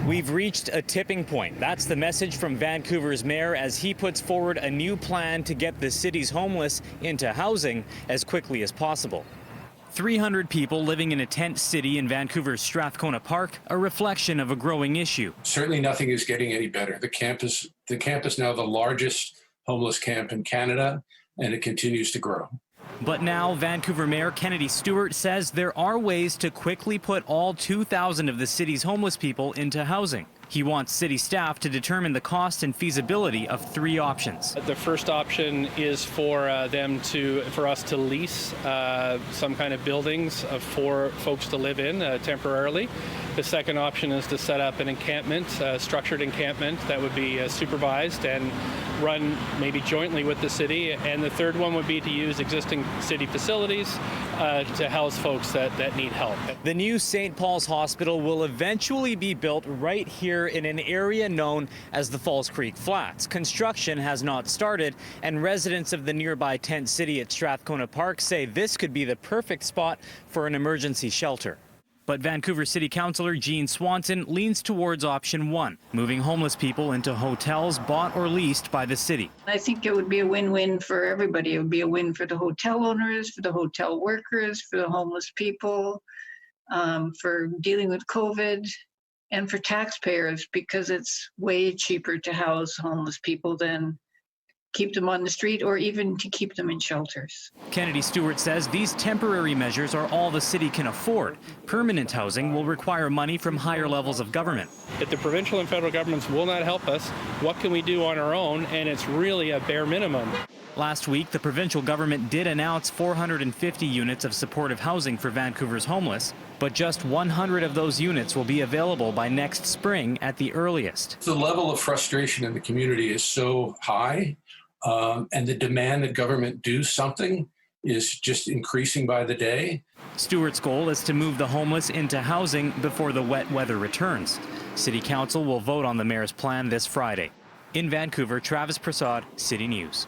We've reached a tipping point. That's the message from Vancouver's mayor as he puts forward a new plan to get the city's homeless into housing as quickly as possible. 300 people living in a tent city in Vancouver's Strathcona Park, a reflection of a growing issue. Certainly nothing is getting any better. The camp is now the largest homeless camp in Canada, and it continues to grow. But now Vancouver Mayor Kennedy Stewart says there are ways to quickly put all 2,000 of the city's homeless people into housing. He wants city staff to determine the cost and feasibility of 3 options. The first option is for us to lease some kind of buildings for folks to live in temporarily. The second option is to set up an encampment, structured encampment that would be supervised and run maybe jointly with the city. And the third one would be to use existing city facilities to house folks that need help. The new St. Paul's Hospital will eventually be built right here in an area known as the Falls Creek Flats. Construction has not started, and residents of the nearby tent city at Strathcona Park say this could be the perfect spot for an emergency shelter. But Vancouver City Councillor Jean Swanson leans towards option 1, moving homeless people into hotels bought or leased by the city. I think it would be a win-win for everybody. It would be a win for the hotel owners, for the hotel workers, for the homeless people, for dealing with COVID, and for taxpayers, because it's way cheaper to house homeless people than keep them on the street or even to keep them in shelters. Kennedy Stewart says these temporary measures are all the city can afford. Permanent housing will require money from higher levels of government. If the provincial and federal governments will not help us, what can we do on our own? And it's really a bare minimum. Last week, the provincial government did announce 450 units of supportive housing for Vancouver's homeless, but just 100 of those units will be available by next spring at the earliest. The level of frustration in the community is so high, and the demand that government do something is just increasing by the day. Stewart's goal is to move the homeless into housing before the wet weather returns. City Council will vote on the mayor's plan this Friday. In Vancouver, Travis Prasad, City News.